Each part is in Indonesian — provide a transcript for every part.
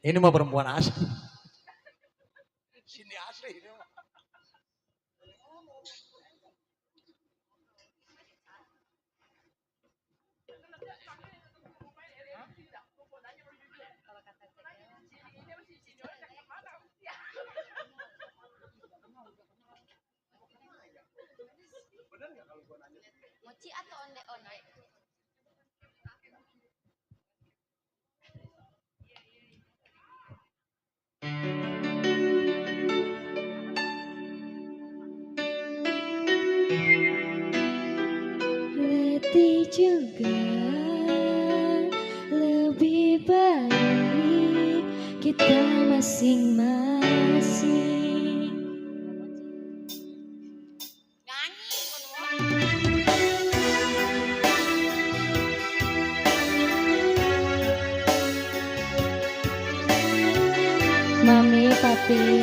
Ini mah perempuan asli. Sini asli ini mah. Mochi atau onde-onde? Letih juga lebih baik kita masing-masing. Mami, papi,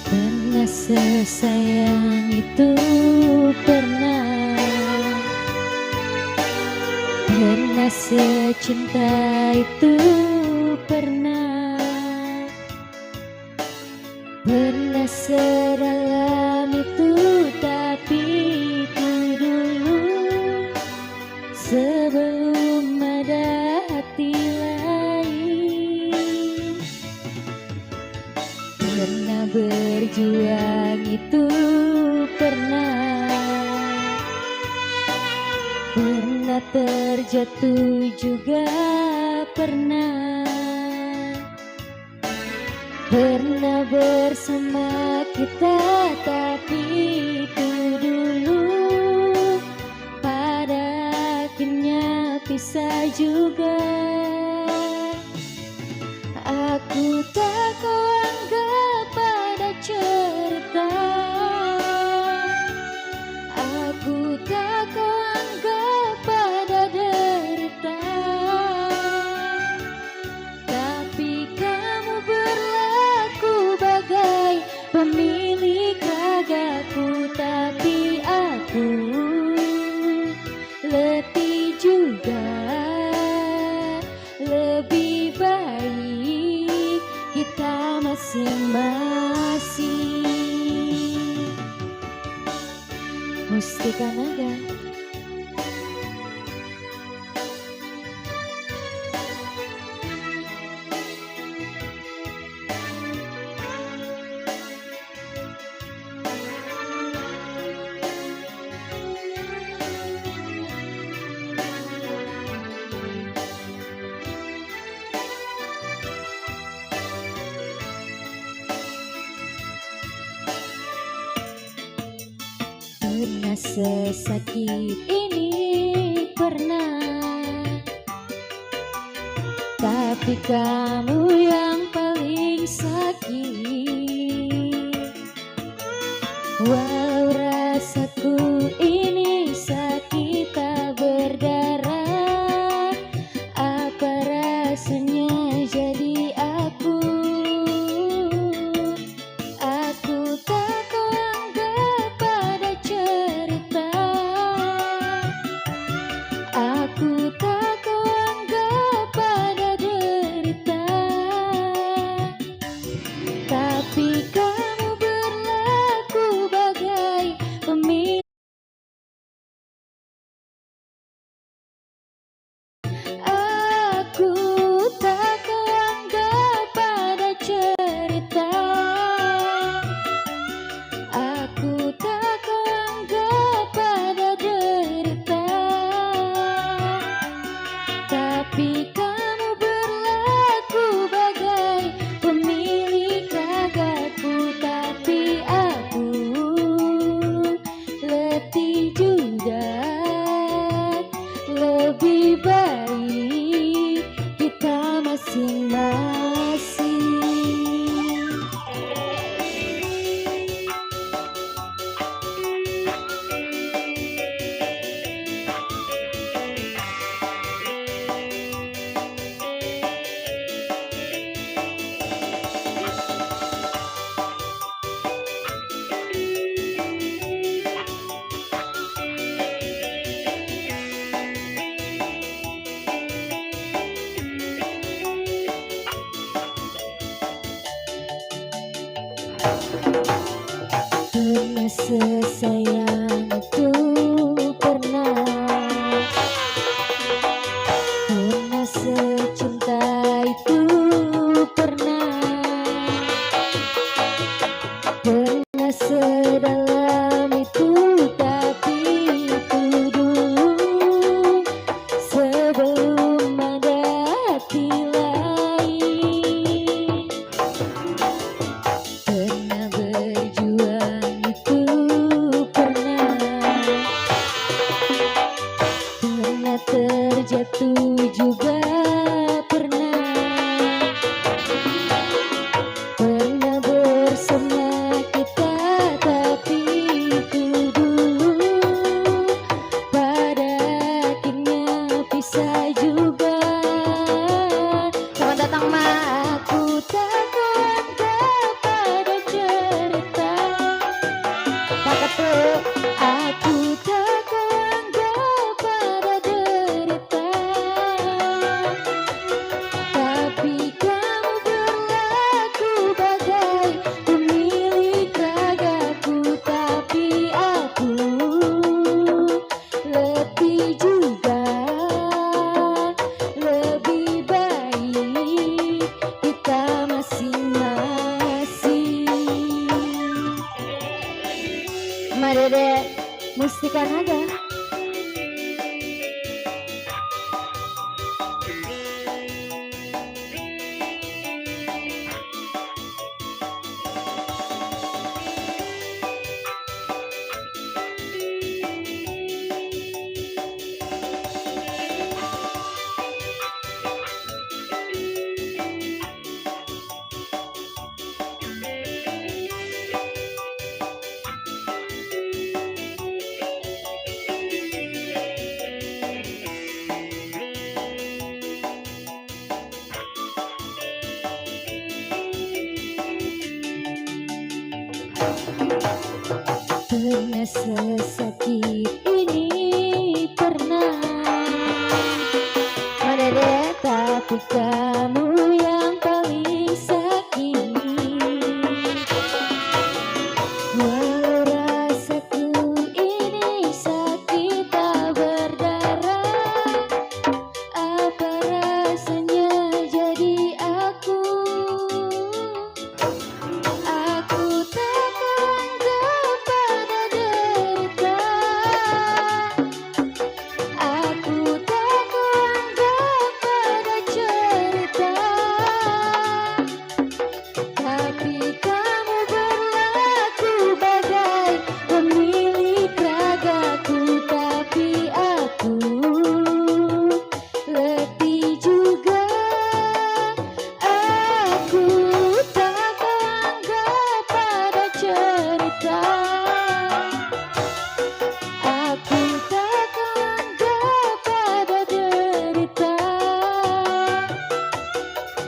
pernah sesayang itu, pernah secinta itu, pernah sedalam itu, tapi itu dulu sebelum ada hati lain. Pernah berjuang itu, pernah terjatuh juga, pernah bersama kita, tapi itu dulu pada akhirnya pisah juga. Aku tak kau anggap pada cerita, aku tak kau anggap pada derita, tapi kamu berlaku bagai pemilik ragaku, tapi aku letih juga. Lebih baik kita masing-masing. Mustika Naga. Pernah sesakit ini, pernah, tapi kamu yang paling sakit. Walau rasaku ini sakit tak berdarah, apa rasanya jadi aku? Aku tak kau anggap pada cerita, aku tak kau anggap pada derita, tapi kamu berlaku bagai pemilik. Aku tak kau anggap pada cerita, aku tak kau anggap pada derita, tapi kamu berlaku bagai pemilik ragaku, tapi aku letih juga. Lebih baik kita masing-masing. sesayang itu pernah secinta itu pernah sedalam itu, tapi itu dulu sebelum ada hati lain. Pernah berjuang itu pernah terjatuh juga pernah bersama kita, tapi itu dulu pada akhirnya pisah juga. Selamat datang Ma, aku takut kepada cerita Kakak, aku takut kepada derita, tapi kamu berlaku bagai pemilik ragaku, tapi aku letih juga. Lebih baik kita masing-masing. Ma Dede Mustika Naga. Pernah sesakit ini pernah Dede, tapi kamu yang paling sakit. Walau rasaku ini sakit tak berdarah, apa rasanya jadi aku takkan kepada derita, aku takkan kepada cerita, tapi kamu berlaku bagai pemilik ragaku, tapi aku letih juga. Aku takkan kepada cerita, aku takkan kepada derita,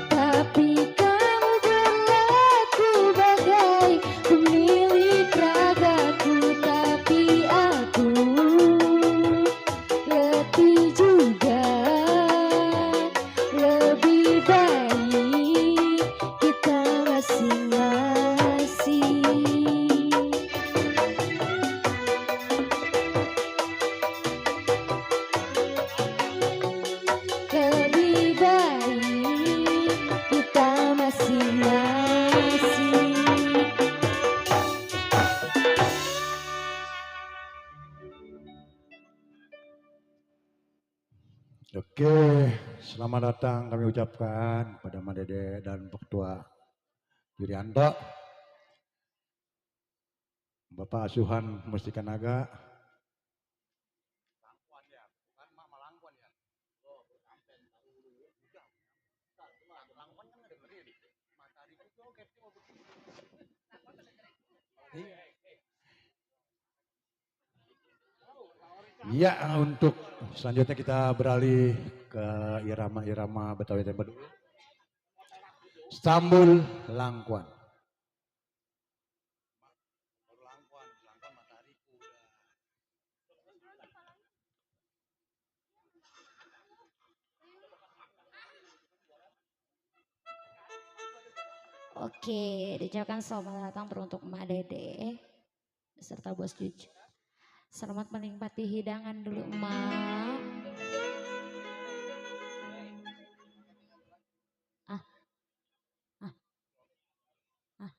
tapi kamu berlaku bagai pemilik ragaku, tapi aku letih juga. Lebih baik kita masing-masing. Lebih baik kita masing-masing. Oke, selamat datang kami ucapkan pada Ma Dede dan Ketua Yurianto, Bapak Asuhan Mustika Naga. Ya, untuk selanjutnya kita beralih ke irama-irama Betawi Tempe dulu. Stambul Langkuan. Oke, diucapkan selamat datang teruntuk Ma Dede serta Bos Juj. Selamat menikmati hidangan dulu, Emak. Ah, ah, ah.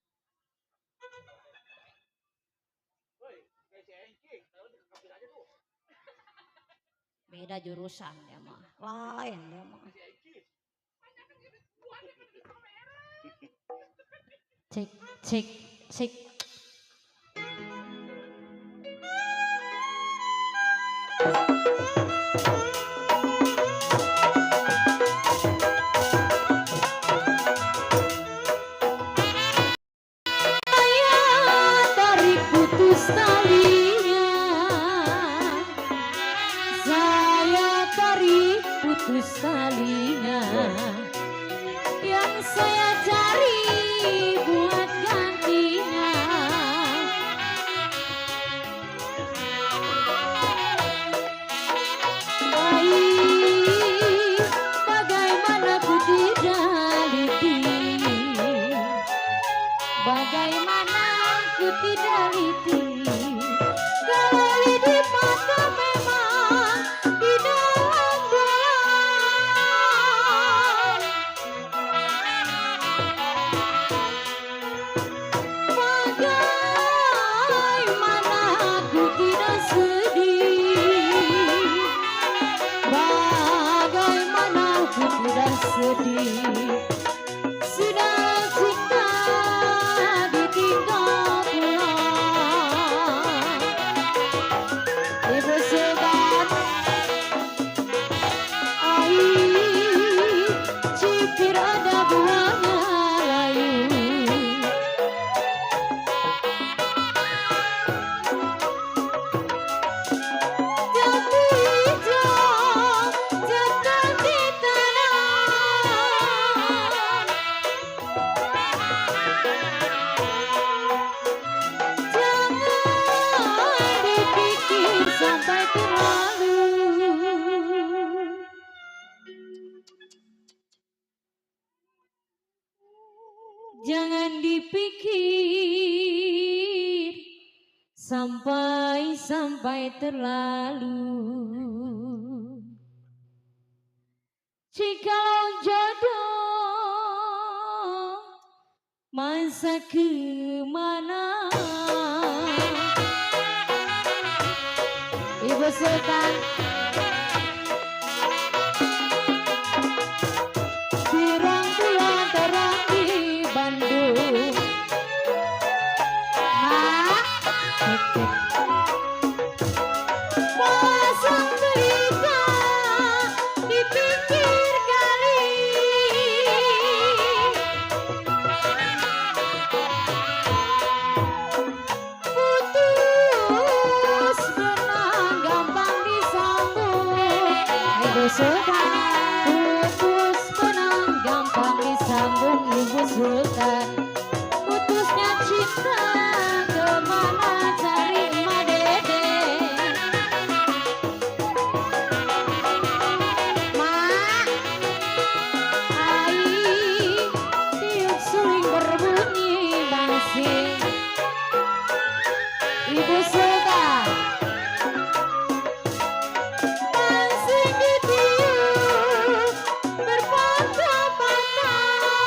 Beda jurusan dia mah. Lain dia mah. Cek, cek, cek. Tarik putus talinya, saya tarik putus talinya, yang saya cari buat gantinya. Baik, bagaimana ku tidak liti, bagaimana ku tidak liti, kalau lidi maka memang di dalam bulan. Bagaimana ku tidak sedih, bagaimana ku tidak sedih, sudah cinta ditinggal pulang. Ibu segan air cipir ada buahnya layu. Jatuh hijau, jatuh di tanah. Jangan dipikir sampai terlalu. Jangan dipikir sampai terlalu. Jikalau jodoh masa kemana? Ibu Sultan pirang bulan terang di Bandung. Mak, cek, cek. Pasang berita di pinggir kali, putus benang gampang disambung. Ibu Sultan, putus benang gampang disambung. Ibu Sultan, putusnya cinta kemana cari emak dede. Mak, ai tiup suling berbunyi basing. Ibu Sultan, basing ditiup berpatah-patah.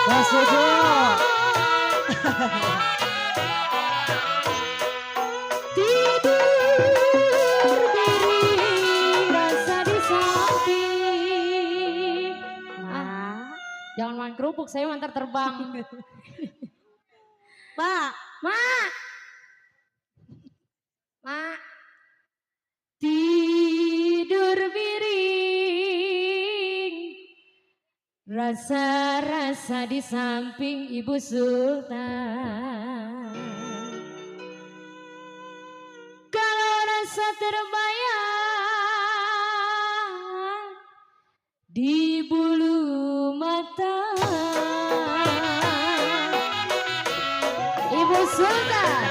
Maksudnya tidur diri rasa di samping. Jangan main kerupuk, saya mantar terbang. Mak, mak, mak. Tidur miring, rasa-rasa di samping Ibu Sultan. Kalau rasa terbayang di bulu mata, Ibu Sultan.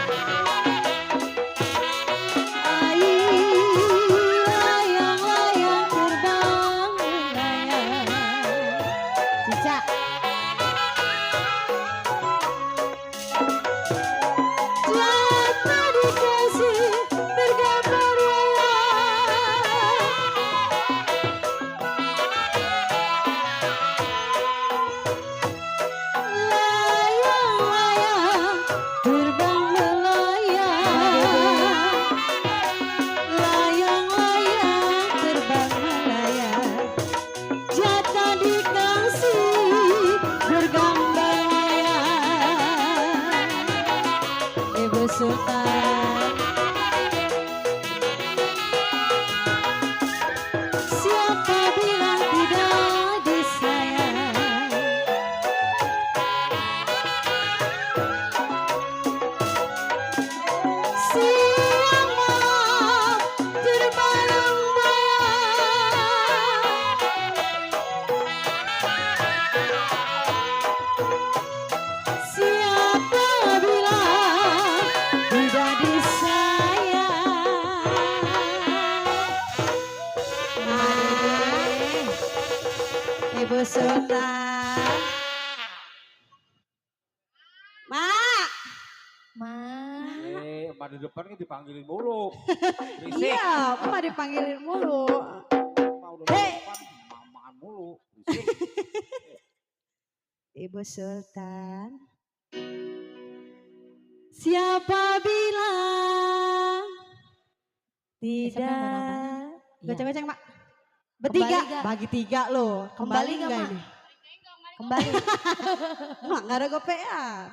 Layang-layang terbang melayang. Cica. Jatuh dikasih Sultan. Siapa bilang tidak disayang? Siang malam terbayang-bayang. Siapa bilang tidak disayang? Ibu Sultan. Mak. Mak. Emak di depan ini dipanggilin mulu. Iya, emak dipanggilin mulu. Emak udah di depan, mamaan mulu. Berisik. Ibu Sultan. Siapa bilang tidak? Goceng-goceng, Mak. Bertiga, bagi 3 loh. Kembali nggak ini? Kembali. Mak nggak ada gopean.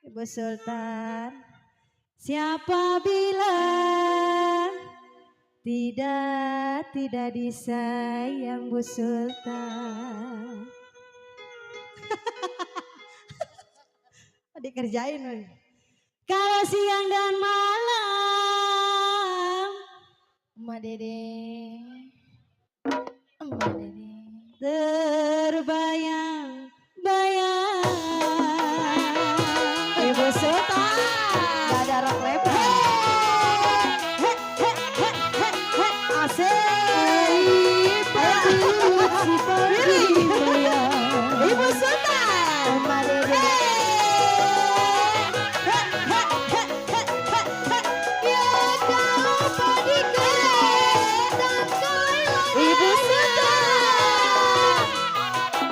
Ibu Sultan. Siapa bilang tidak disayang Bu Sultan? Dikerjain woy. Kalau siang dan malam Emak Dede terbayang-bayang. Ibu Sultan gak ada rok lebar. Ibu Sultan Emak Dede. Ibu Sultan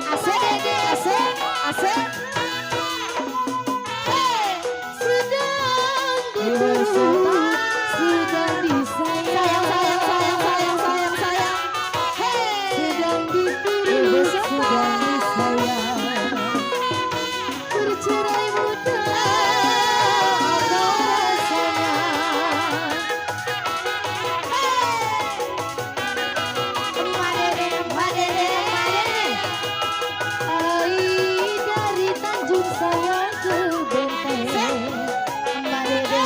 asik Ibu Sultan sedang disayang, sedang diburu, sedang disayang, bercerai muda apa rasanya? Emak Dede, ai dari Tanjung Sayang ke Benteng. Emak Dede,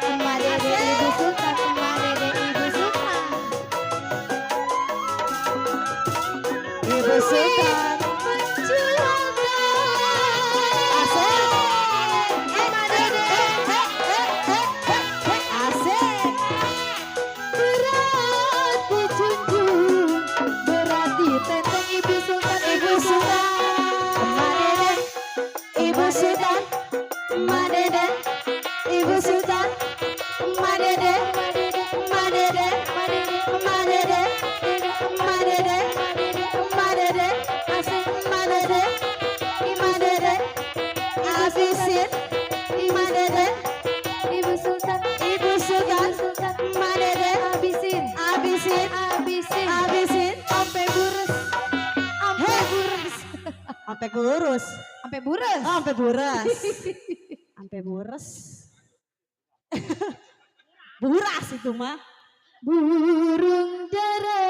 Ibu Sultan, Emak Dede, Ibu Sultan. Ibu Sultan menjualkan asik. Emak Dede, asik. Berat dijunjung, berat ditenteng. Ibu Sultan, Ibu Sultan. Emak Dede, Ibu Sultan. Emak Dede, Ibu Sultan. Emak Dede, Emak Dede, Emak Dede, Emak Dede, Emak Dede, asik. Emak Dede, Emak Dede, abisin. Emak Dede, Ibu Sultan, Ibu Sultan, Emak Dede, abisin. Sampai burus, sampai kurus, sampai buras, sampai buras, sampai buras. Buras itu mah. Burung dara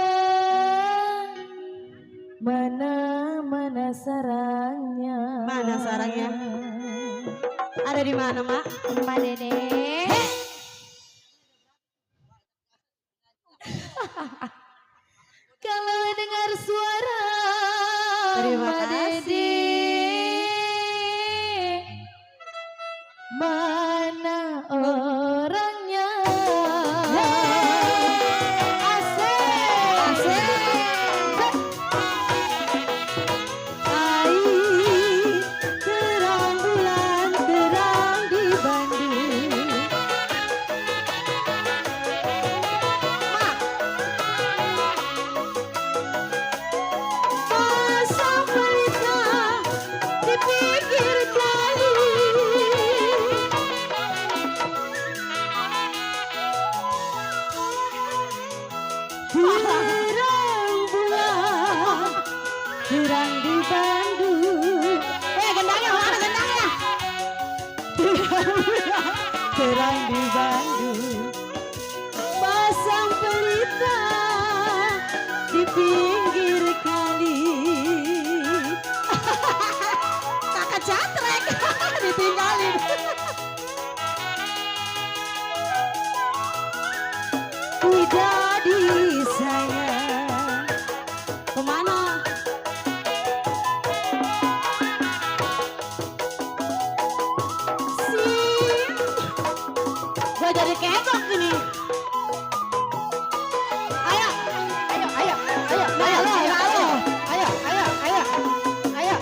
mana sarangnya? Mana sarangnya? Ada di mana, Mak? Emak Dede. Kalau dengar suara Terima Emak kasih. Dede, mana orangnya? Asik. Air terang bulan terang di Bandung. Pasang pelita di pinggir kali. Terang bulan terang di Bandung. Gendangnya mana gendangnya? terang di Bandung, pasang pelita di pinggir kali. Kakak catrek ditinggalin. Widadi sayang, kemana? Gue jadi kebok ini. Ayo, ayo, ayo, ayo, ayo, ayo, ayo, ayo, ayo, ayo,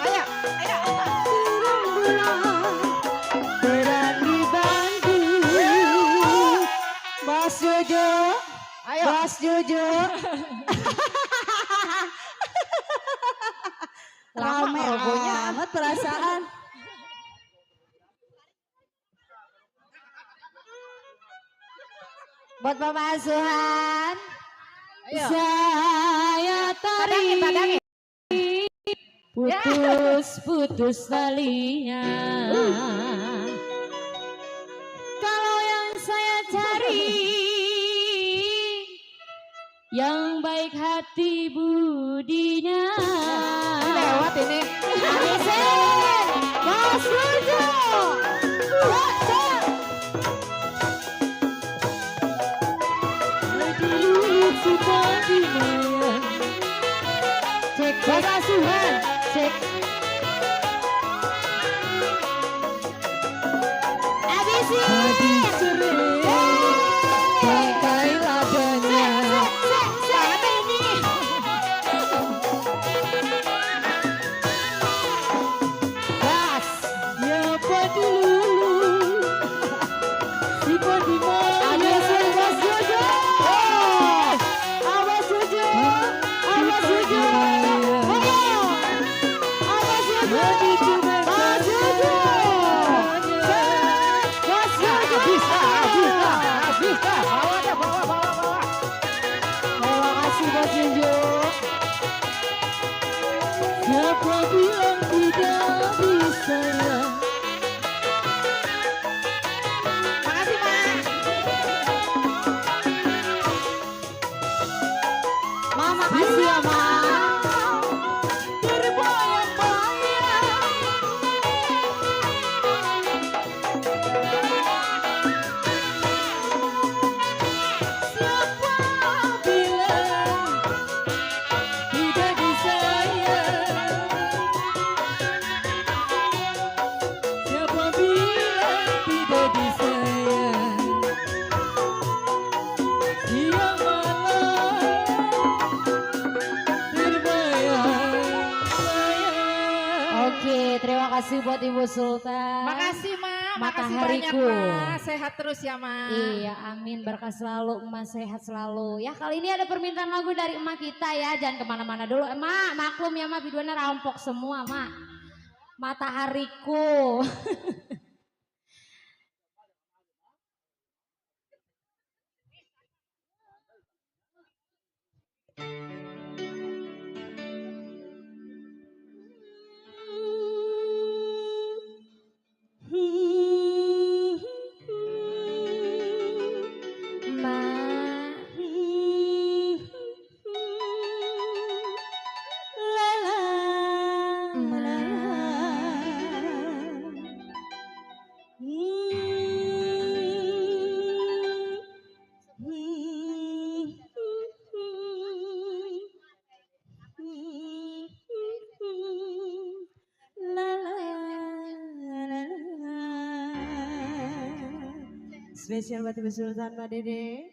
ayo, ayo, ayo. Terang di Bandung, Mas Jojo, ayo, Mas Jojo. Rame amat perasaan. Buat Bapak Asuhan, saya tarik putus-putus talinya. Kalau yang saya cari, yang baik hati budinya. Lewat ini. Arisin, Mas Jojo. Cek Bagasuhan, cek. Abisin. Pakai labanya. Siapa ini? Gas. Ya dulu. Si Kodimo. Abisin Mas Jojo. Awas Jojo. Awas Jojo. Siapa bilang tidak bisa? Makasih Mak. Mak, makasih ya Mak. Oke, terima kasih buat Ibu Sultan. Makasih Mak, makasih banyak Matahariku. Mak. Sehat terus ya Mak. Iya, amin, berkah selalu, emak sehat selalu. Ya, kali ini ada permintaan lagu dari emak kita ya, jangan kemana-mana dulu. Emak, maklum ya emak, biduannya rampok semua emak. Matahariku. Spesial buat Ibu Sultan, Mbak Dede.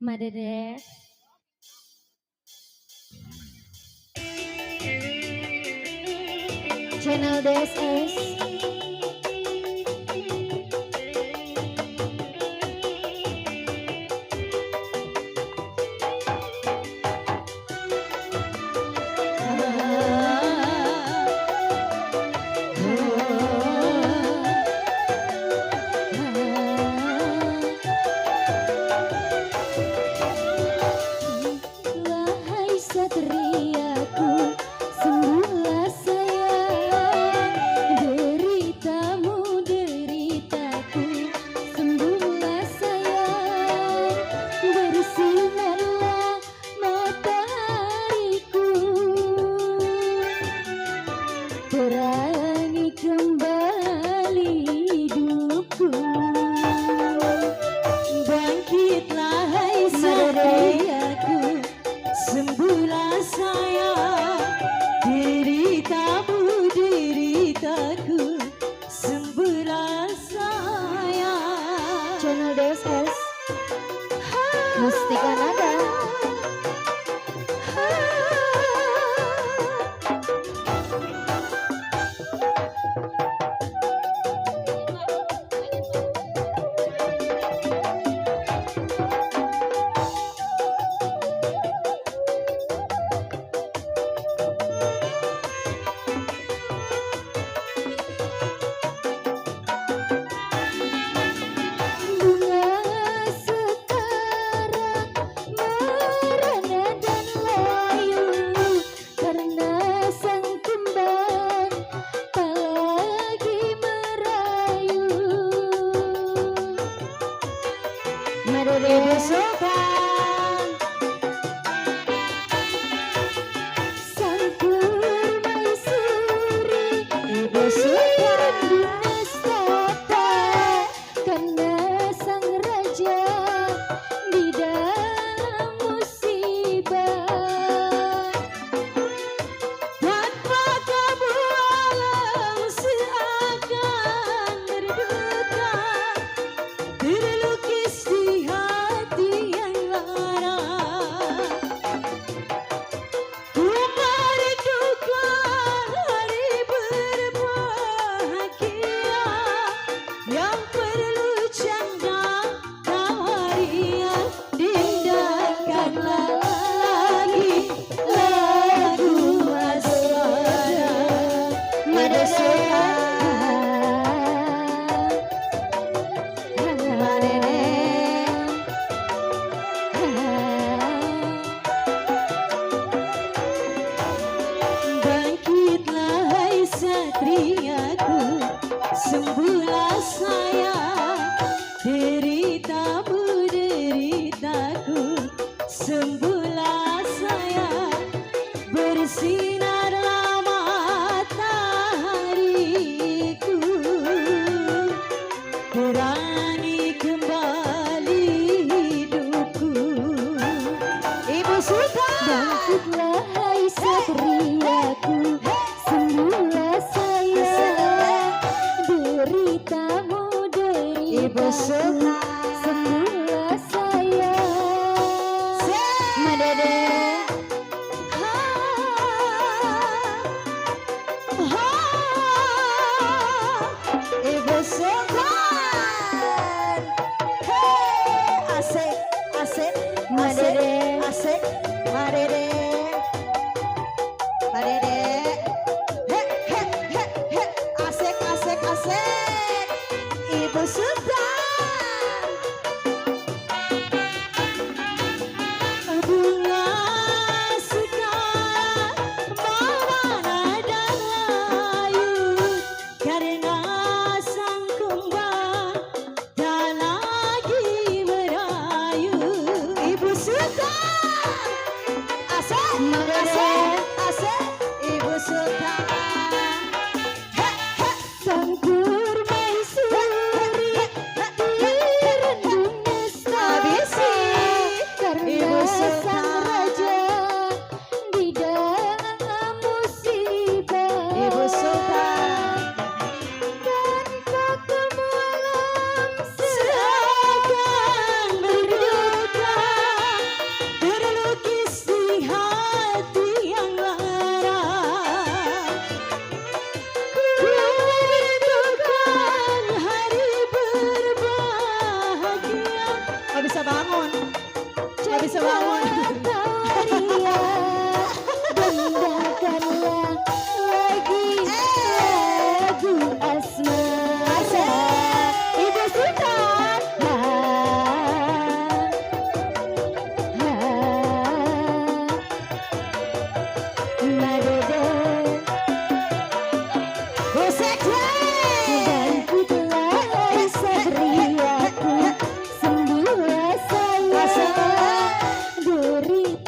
Mbak Dede. Channel DSS. Satriaku, semula sayang, derita sembuhlah saya, bersinarlah matahariku, terangi kembali hidupku. Ibu Sultan, bangkitlah hai satriaku, sembuhlah saya, deritamu Ibu deritaku, Sultan, sembuhlah saya. Madede. Ibu Sultan, hey, asik, asik, Madede. asik, Madede, Madede, he, he, he, he, asik, asik, asik, Ibu Sultan. Bunga sekar mewarna dan layu, karena sang kembang tak lagi merayu. Ibu Sultan, asik, asik, asik, Ibu Sultan. Sang permaisuri direndam Habisi, karena Ibu sang Sultan. raja di dalam musibah. Ibu Sultan, Tanpa kemalam seakan berduka, terlukis di hati yang lara. Ku rindukan hari berbahagia. Gak bisa bangun, gak bisa bangun. dengarkanlah lagi lagu asmara. Ibu Sultan, Madede. Bangkitlah hai satriaku, sembuhlah saya, derita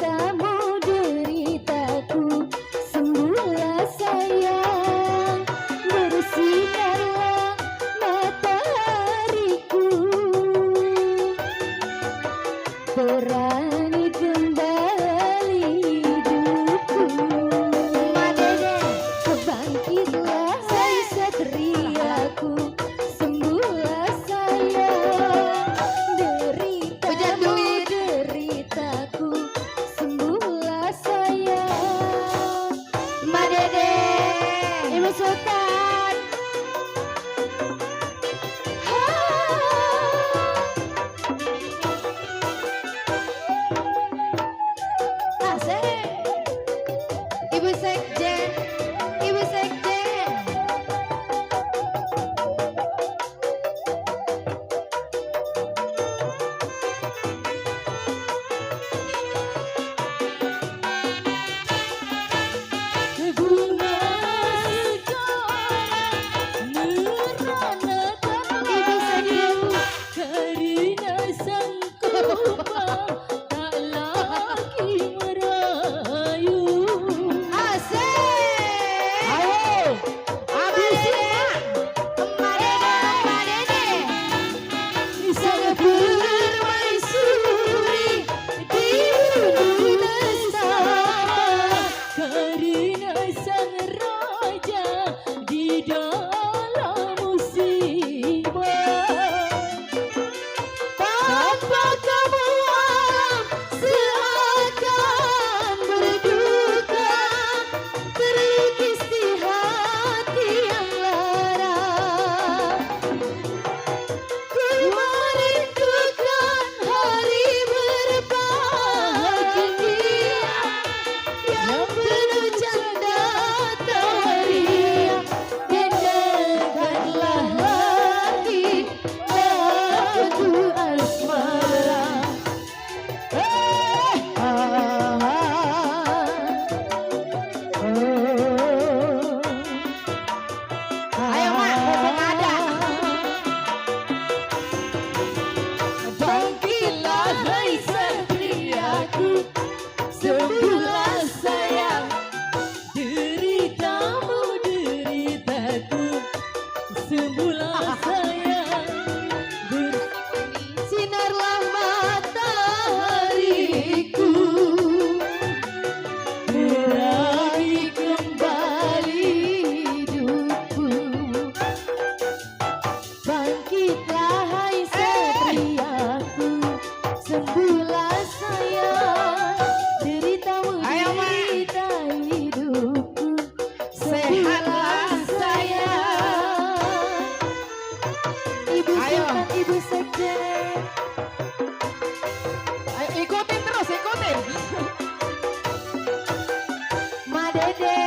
Dede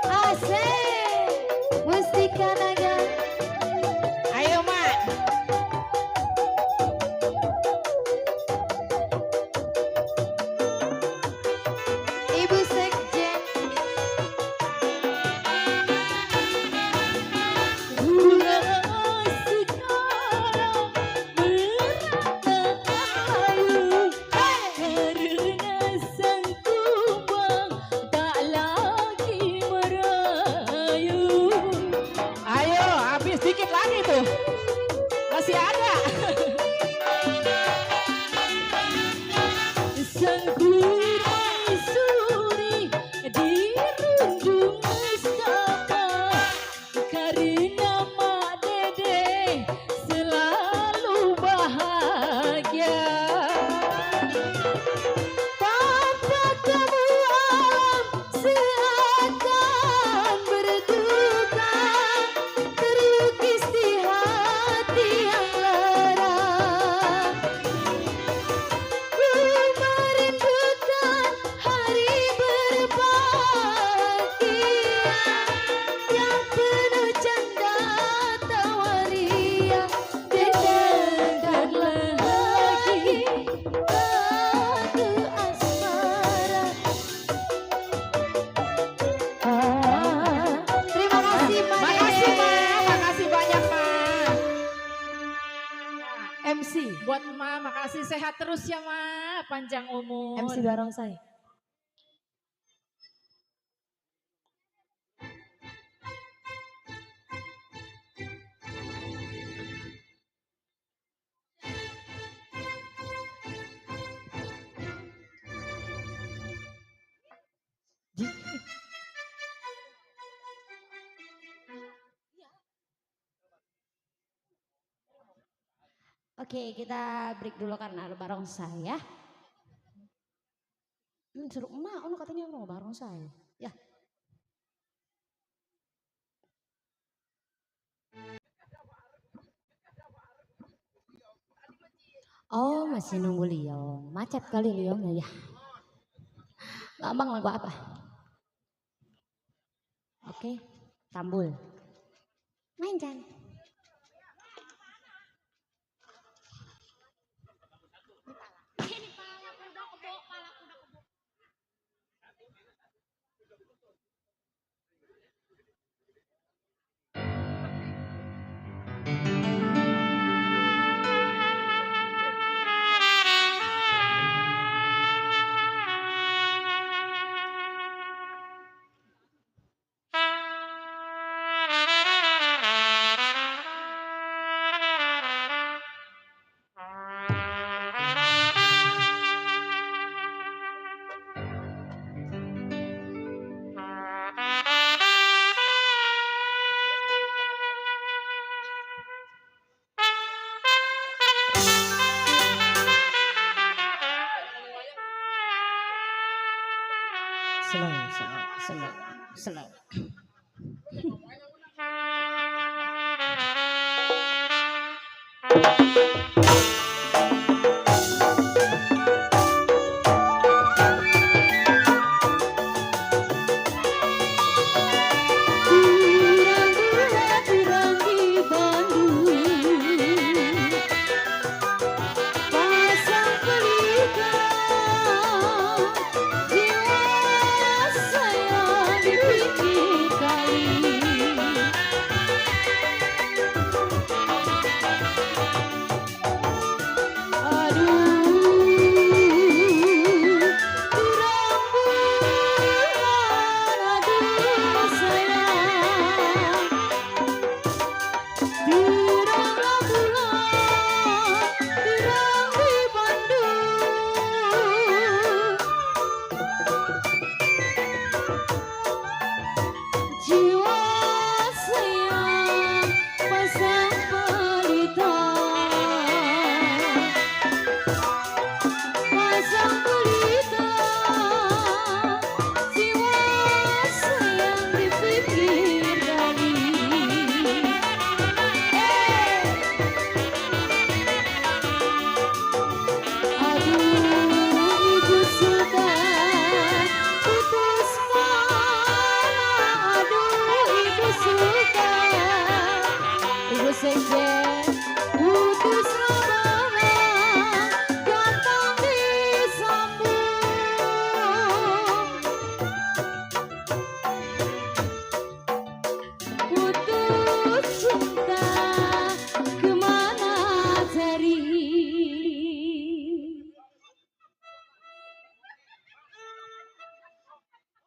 Asik Mustika Naga. Ayo mak. Ibu Sekjen. Bunga sekarang merayu karena sang kumbang tak lagi merayu. Ayo habis dikit lagi tuh. Masih ada. Sang permaisuri dirundung mestaka karena Mak Dede selalu bahagia. Tanpa kamu alam seakan berduka, terlukis di hati yang lara. Ku merindukan hari berbahagia yang penuh canda tawa riang. Dengarkanlah lagi lagu asmara. Terima kasih Mak Makasih Dede. mak. Makasih banyak mak. MC. Buat mak makasih sehat terus ya mak. Panjang umur. MC barongsai. Oke, kita break dulu karena ada barongsai ya. Suruh emak, ono katanya mau barongsai. Ya. Oh, masih nunggu Liong. Macet kali Liongnya ya. Gampang lagu apa? Oke, Tambul. Main Jan. Slow. Pirang-pirang di Bandung, pasang pelikan, jiwa saya di pinggir kali.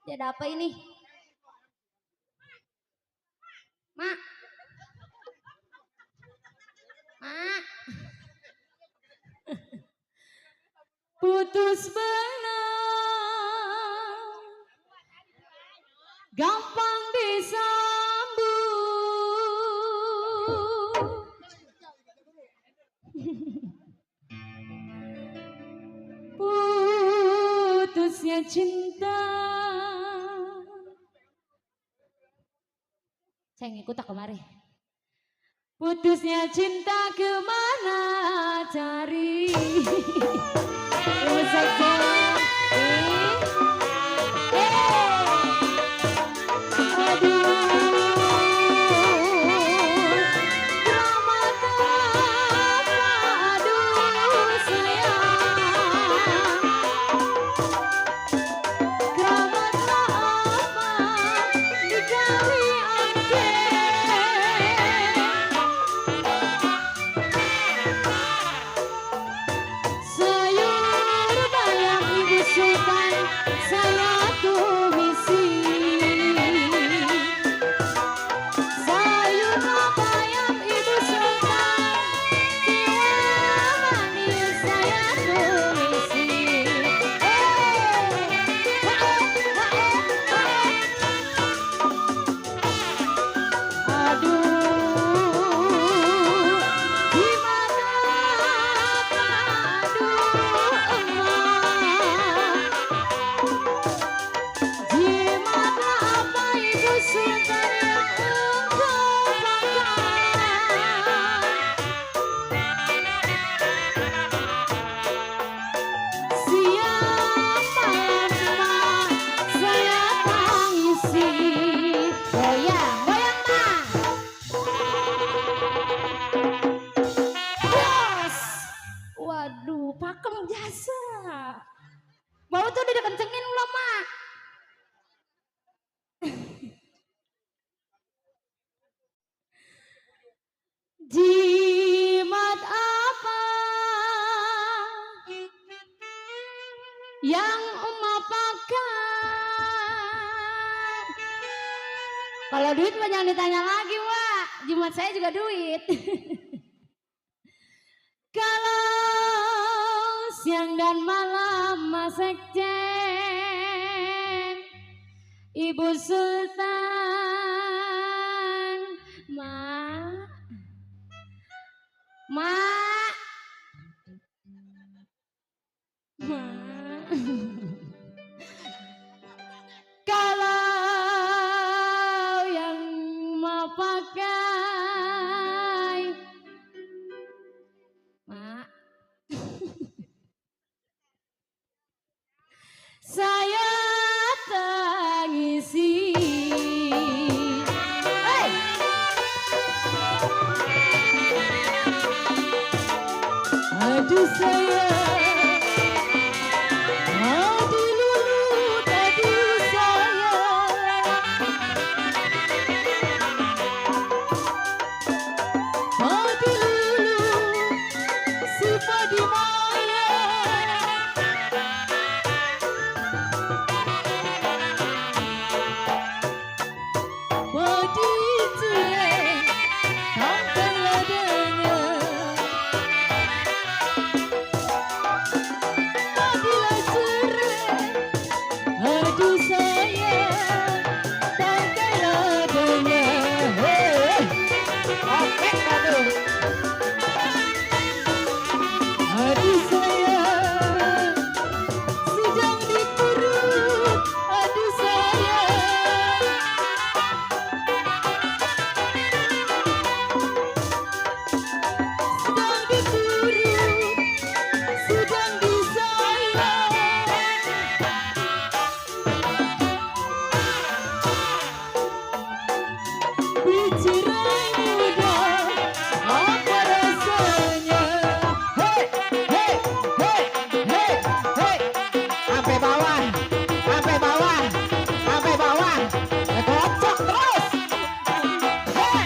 Dia ada apa ini? Mak. Mak. Putus benang, gampang disambung. Putusnya cinta. Saya ngikut tak kemari. Putusnya cinta kemana cari? Rusak jalan. Waduh, pakem jasa. Bau tuh udah kencengin belum, Mak? Jimat apa yang emak pakai? Kalau duit mah jangan ditanya lagi, Wak. Jimat saya juga duit. Kalau siang dan malam masak Ibu Sultan, Mak. Mak. Kalau yang mau pakai, Mak. saya tangisi. Aduh sayang, aduh lulut, aduh sayang, aduh lulut, si Padimaya. Padi cerai, sampai ladanya. Apabila cerai, aduh sayang, tangkai ladanya. Aduh sayang, sedang diturut. Aduh sayang, sedang diturut, sedang disayang. Bijirai muda, apa rasanya? Hei, hei, hei, hei, hei. Sampai bawah, sampai bawah, sampai bawah. Kocok terus. Hei.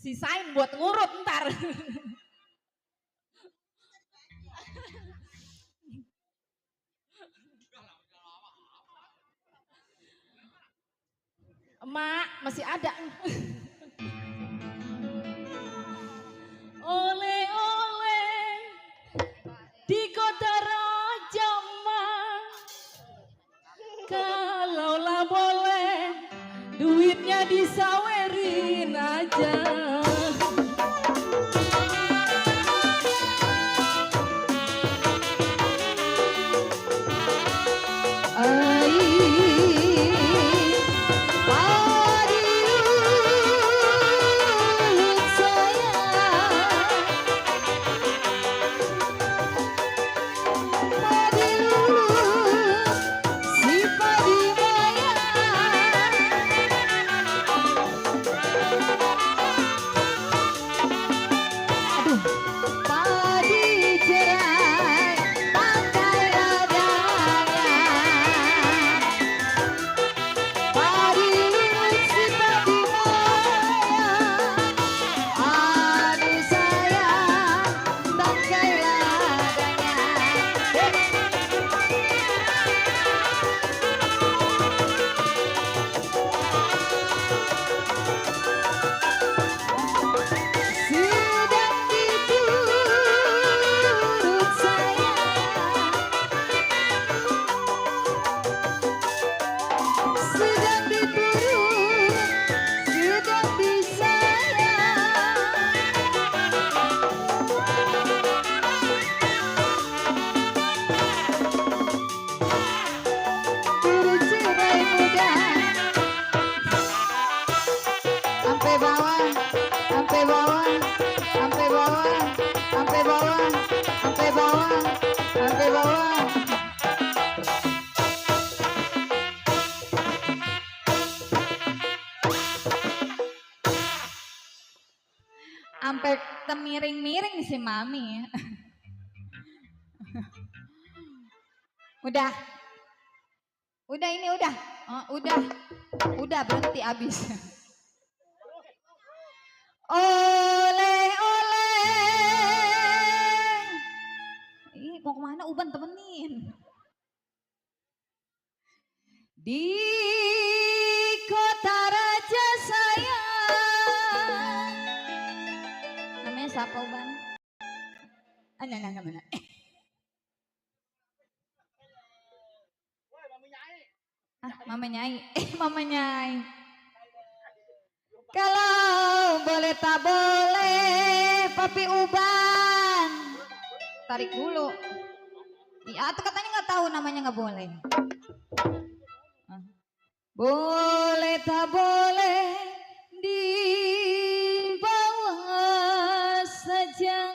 Sisain buat ngurut ntar. Emak masih ada. Oleh-oleh di kota Raja Mah, kalaulah boleh duitnya disawerin aja. Sampai temiring-miring si Mami. Udah. Udah ini udah. Oh, udah berhenti abis. Oleh-oleh. Ih, mau kemana Uban temenin. Di kota raja sayang. Namanya siapa Uban? Mana? Mama Nyai. Mama Nyai. Kalau boleh tak boleh, Papi Uban. Tarik dulu. Ya, atau katanya nggak tahu namanya nggak boleh. Boleh tak boleh dibawa saja.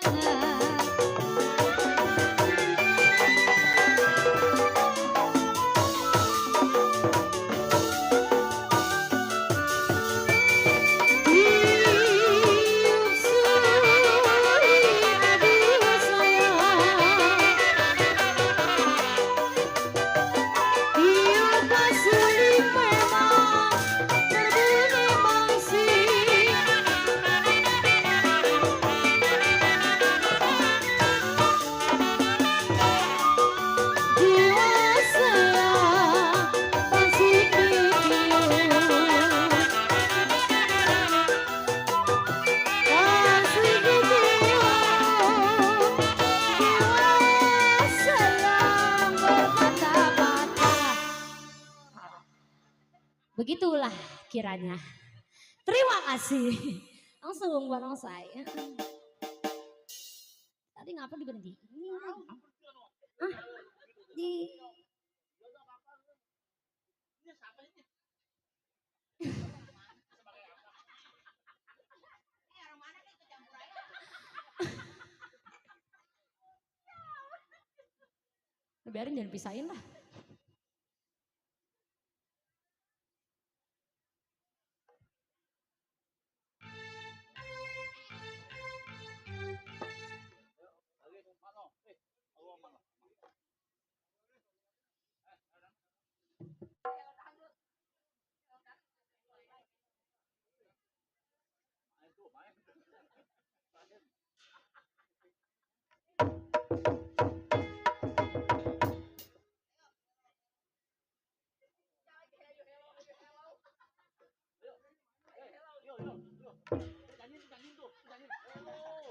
Begitulah kiranya. Terima kasih. Langsung bareng saya. Tadi ngapa diberhenti? Di biarin jangan pisahin lah.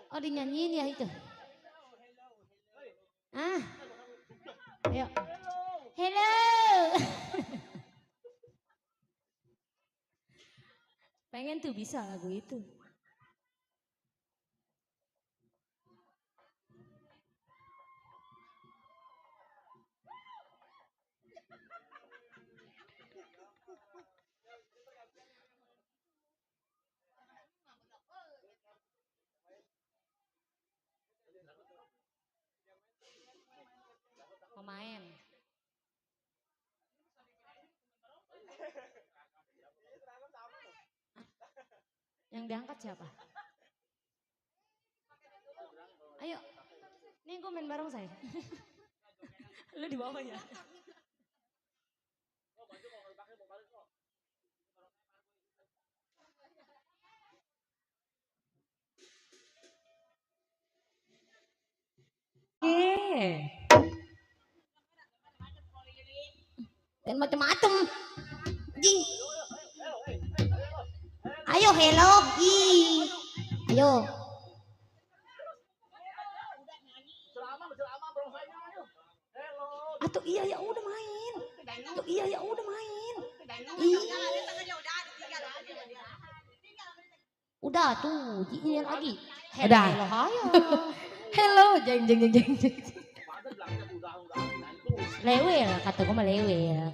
Oh dinyanyiin ya itu. Ah, ayo. Hello. Pengen tuh bisa lagu itu. Pemain. Yang diangkat siapa? Ayo, nih gue main bareng saya. Lu di bawah ya. Dan macam-macam. Jing. Ayo hello. Ih. Ayo. Atuh iya ya udah main. Tuh iya ya udah main. Ih. Udah tuh, ini lagi. Udah. Hello, ayo. Hello, jeng jeng jeng jeng. Lewel, kata gue mah lewel.